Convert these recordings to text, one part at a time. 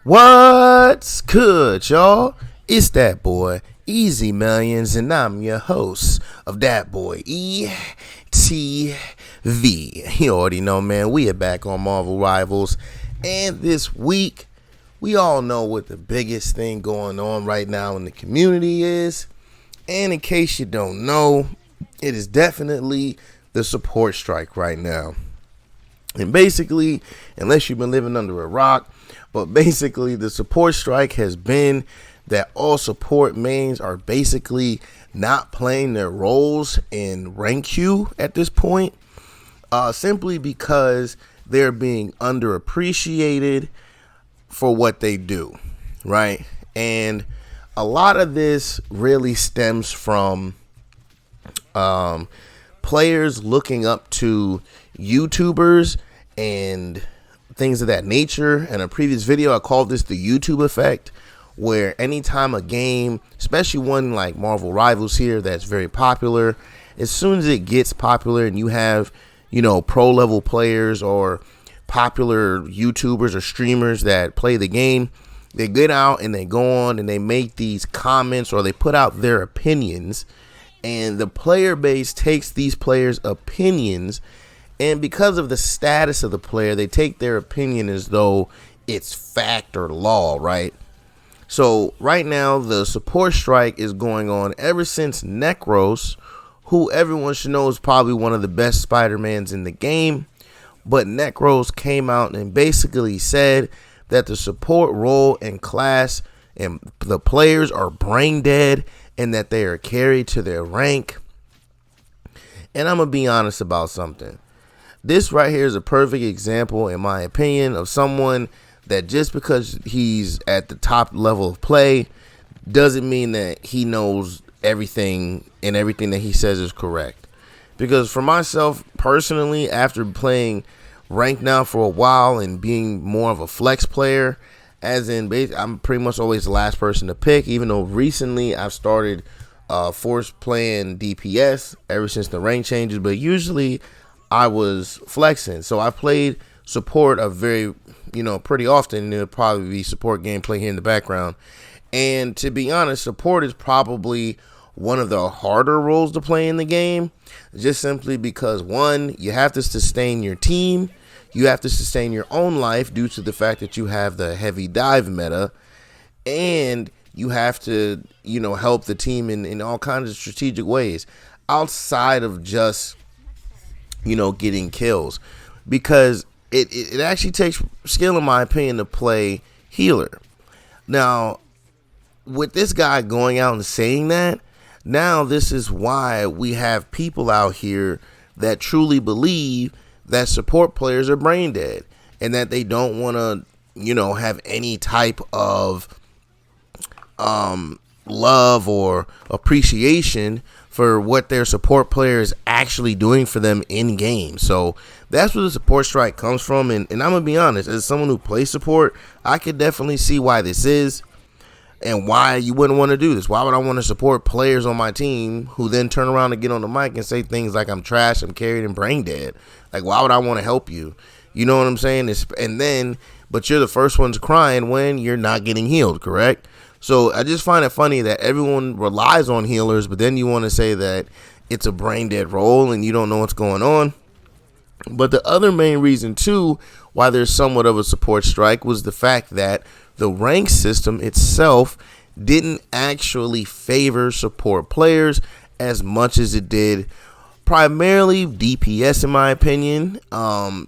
What's good, y'all? It's that boy, Easy Millions, and I'm your host of That Boy ETV. You already know, man, we are back on Marvel Rivals, and this week, we all know what the biggest thing going on right now in the community is, and in case you don't know, it is definitely the support strike right now. And basically, unless you've been living under a rock, but basically the support strike has been that all support mains are basically not playing their roles in rank queue at this point, simply because they're being underappreciated for what they do, right? And a lot of this really stems from players looking up to YouTubers and things of that nature. In a previous video, I called this the YouTube effect, where anytime a game, especially one like Marvel Rivals here that's very popular, as soon as it gets popular and you have, pro level players or popular YouTubers or streamers that play the game, they get out and they go on and they make these comments or they put out their opinions, and the player base takes these players' opinions, and because of the status of the player, they take their opinion as though it's fact or law, right? So right now, the support strike is going on ever since Necros, who everyone should know is probably one of the best Spider-Mans in the game. But Necros came out and basically said that the support role and class and the players are brain dead and that they are carried to their rank. And I'm going to be honest about something. This right here is a perfect example, in my opinion, of someone that just because he's at the top level of play doesn't mean that he knows everything and everything that he says is correct. Because for myself, personally, after playing ranked now for a while and being more of a flex player, as in I'm pretty much always the last person to pick, even though recently I've started force playing DPS ever since the rank changes, but usually I was flexing. So I played support pretty often. There'll probably be support gameplay here in the background. And to be honest, support is probably one of the harder roles to play in the game, just simply because, one, you have to sustain your team. You have to sustain your own life due to the fact that you have the heavy dive meta, and you have to, help the team in all kinds of strategic ways outside of just, getting kills, because it actually takes skill, in my opinion, to play healer. Now, with this guy going out and saying that, now this is why we have people out here that truly believe that support players are brain dead and that they don't want to, have any type of love or appreciation for what their support player is actually doing for them in game. So that's where the support strike comes from. And I'm going to be honest, as someone who plays support, I could definitely see why this is and why you wouldn't want to do this. Why would I want to support players on my team who then turn around and get on the mic and say things like I'm trash, I'm carried, and brain dead? Like, why would I want to help you? You know what I'm saying? But you're the first ones crying when you're not getting healed, correct? So I just find it funny that everyone relies on healers, but then you want to say that it's a brain dead role and you don't know what's going on. But the other main reason, too, why there's somewhat of a support strike was the fact that the rank system itself didn't actually favor support players as much as it did primarily DPS, in my opinion,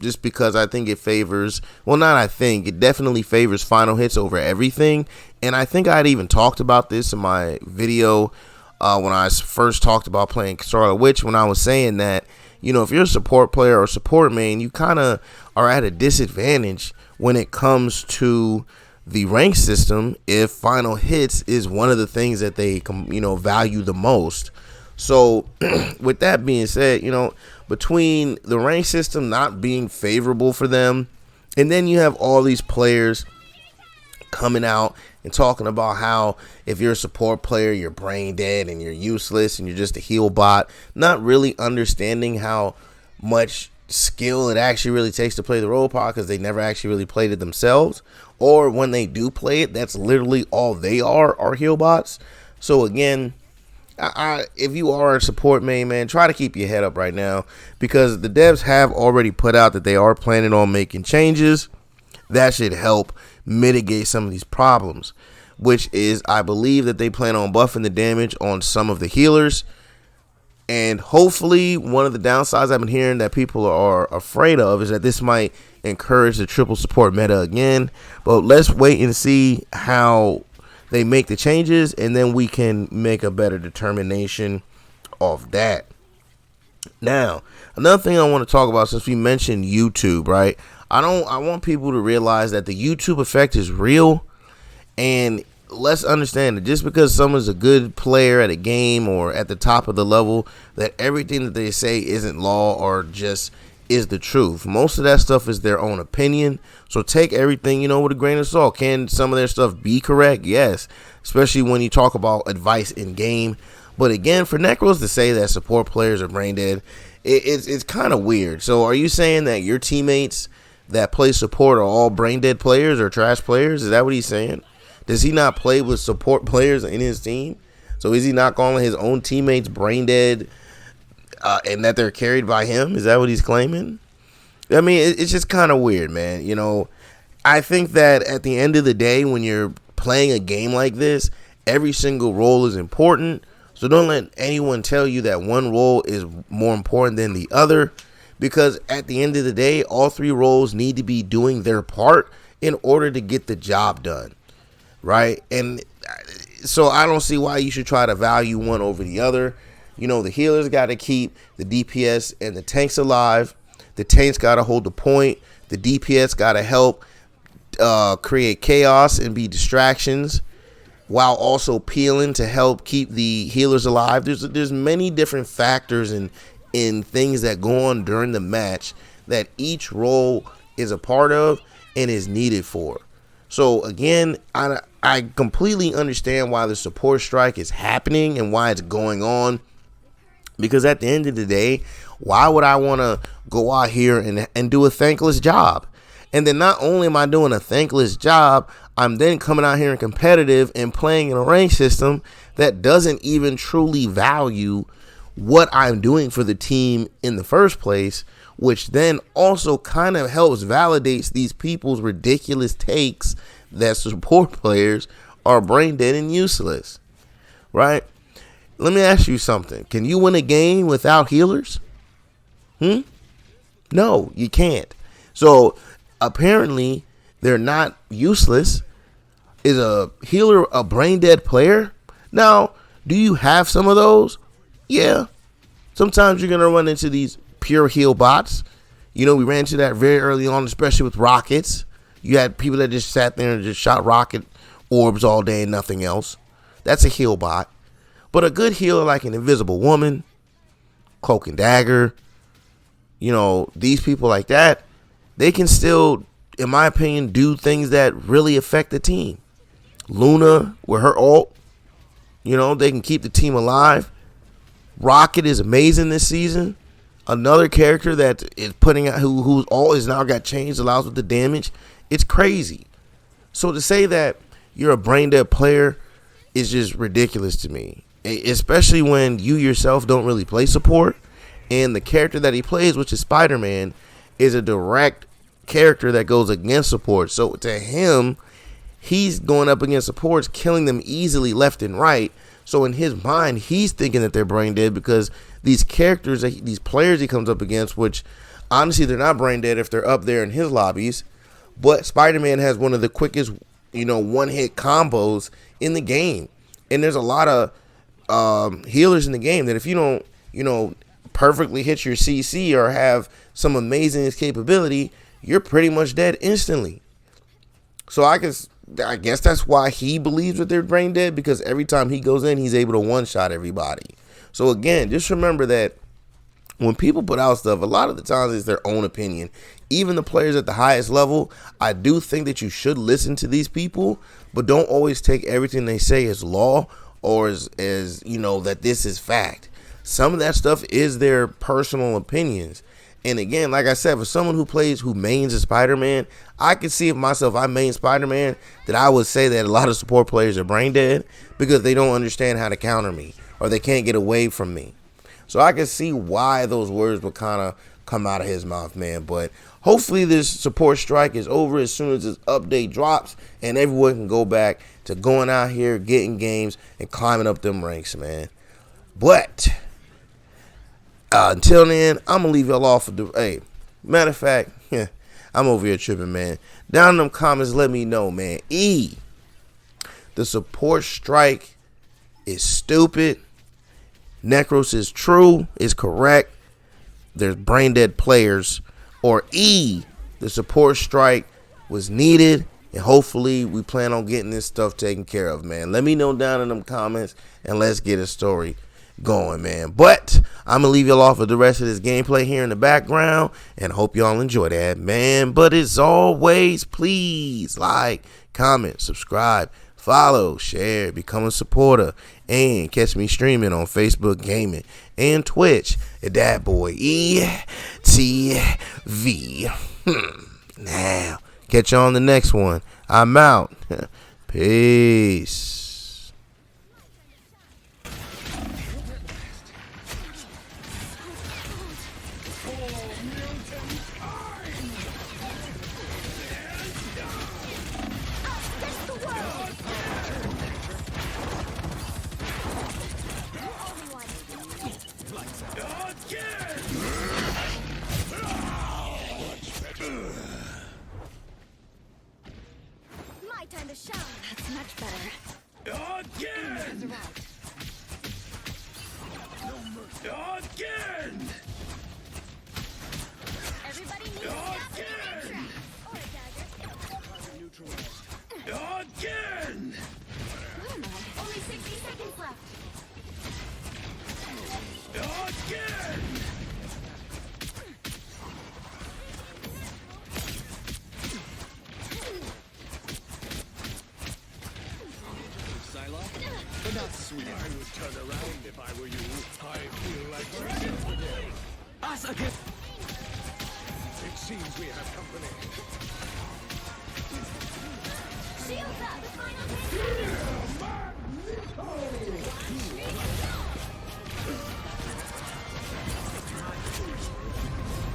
just because I think it favors, it definitely favors final hits over everything. And I think I'd even talked about this in my video when I first talked about playing Scarlet Witch, when I was saying that, if you're a support player or support main, you kind of are at a disadvantage when it comes to the rank system if final hits is one of the things that they, value the most. So with that being said, between the rank system not being favorable for them, and then you have all these players coming out and talking about how if you're a support player, you're brain dead and you're useless and you're just a heal bot, not really understanding how much skill it actually really takes to play the role part because they never actually really played it themselves, or when they do play it, that's literally all they are heal bots. So again, if you are a support main, man, try to keep your head up right now, because the devs have already put out that they are planning on making changes that should help mitigate some of these problems, which is, I believe that they plan on buffing the damage on some of the healers. And hopefully, one of the downsides I've been hearing that people are afraid of is that this might encourage the triple support meta again. But let's wait and see how they make the changes, and then we can make a better determination of that. Now, another thing I want to talk about, since we mentioned YouTube, right? I want people to realize that the YouTube effect is real, and let's understand that just because someone's a good player at a game or at the top of the level, that everything that they say isn't law or just is the truth. Most of that stuff is their own opinion. So take everything, with a grain of salt. Can some of their stuff be correct? Yes, especially when you talk about advice in game. But again, for Necros to say that support players are brain dead, it's kind of weird. So are you saying that your teammates that play support are all brain dead players or trash players? Is that what he's saying? Does he not play with support players in his team? So is he not calling his own teammates brain dead and that they're carried by him? Is that what he's claiming? I mean, it's just kind of weird, man. I think that at the end of the day, when you're playing a game like this, every single role is important. So don't let anyone tell you that one role is more important than the other, because at the end of the day, all three roles need to be doing their part in order to get the job done. Right? And so I don't see why you should try to value one over the other. The healers got to keep the DPS and the tanks alive. The tanks got to hold the point. The DPS got to help create chaos and be distractions, while also peeling to help keep the healers alive. There's many different factors in things that go on during the match that each role is a part of and is needed for. So again, I completely understand why the support strike is happening and why it's going on, because at the end of the day, why would I want to go out here and do a thankless job? And then not only am I doing a thankless job, I'm then coming out here and competitive and playing in a rank system that doesn't even truly value what I'm doing for the team in the first place, which then also kind of helps validates these people's ridiculous takes that support players are brain dead and useless, right? Let me ask you something. Can you win a game without healers? No, you can't. So apparently they're not useless. Is a healer a brain dead player? Now, do you have some of those? Yeah. Sometimes you're going to run into these pure heal bots. We ran into that very early on, especially with rockets. You had people that just sat there and just shot rocket orbs all day and nothing else. That's a heal bot. But a good healer like an Invisible Woman, Cloak and Dagger, these people like that, they can still, in my opinion, do things that really affect the team. Luna, with her ult, they can keep the team alive. Rocket is amazing this season. Another character that is putting out, whose ult is now got changed, allows with the damage. It's crazy. So to say that you're a brain dead player is just ridiculous to me, especially when you yourself don't really play support, and the character that he plays, which is Spider-Man, is a direct character that goes against support. So to him, he's going up against supports, killing them easily left and right. So in his mind, he's thinking that they're brain dead because these characters, these players he comes up against, which honestly they're not brain dead if they're up there in his lobbies, but Spider-Man has one of the quickest, one-hit combos in the game. And there's a lot of healers in the game that if you don't, perfectly hit your CC or have some amazing capability, you're pretty much dead instantly. So I guess that's why he believes that they're brain dead, because every time he goes in, he's able to one-shot everybody. So again, just remember that when people put out stuff, a lot of the times it's their own opinion. Even the players at the highest level, I do think that you should listen to these people, but don't always take everything they say as law or as that this is fact. Some of that stuff is their personal opinions. And again, like I said, for someone who mains a Spider-Man, I can see if myself, I main Spider-Man, that I would say that a lot of support players are brain dead because they don't understand how to counter me or they can't get away from me. So I can see why those words would kind of come out of his mouth, man. But hopefully this support strike is over as soon as this update drops and everyone can go back to going out here, getting games, and climbing up them ranks, man. But until then, I'm going to leave y'all off. Hey, matter of fact, I'm over here tripping, man. Down in them comments, let me know, man. The support strike is stupid. Necros is true, is correct. There's brain dead players. Or the support strike was needed, and hopefully we plan on getting this stuff taken care of, man. Let me know down in them comments, and let's get a story going, man. But I'm gonna leave y'all off with the rest of this gameplay here in the background, and hope y'all enjoy that, man. But as always, please like, comment, subscribe, follow, share, become a supporter, and catch me streaming on Facebook Gaming and Twitch at that boy ETV. Now, catch you on the next one. I'm out. Peace. My time to shine. That's much better. Again! Again! Everybody needs Again! or a dagger. Again! Only 60 seconds left. Again! But not sweet. I would turn around if I were you. I feel like today. Us again. It seems we have company. Shields up. The final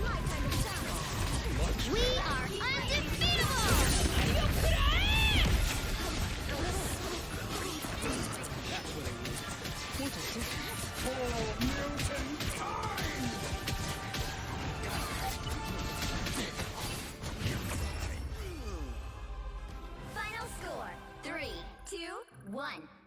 My time to shine. We are undefeatable. Final score, 3, 2, 1.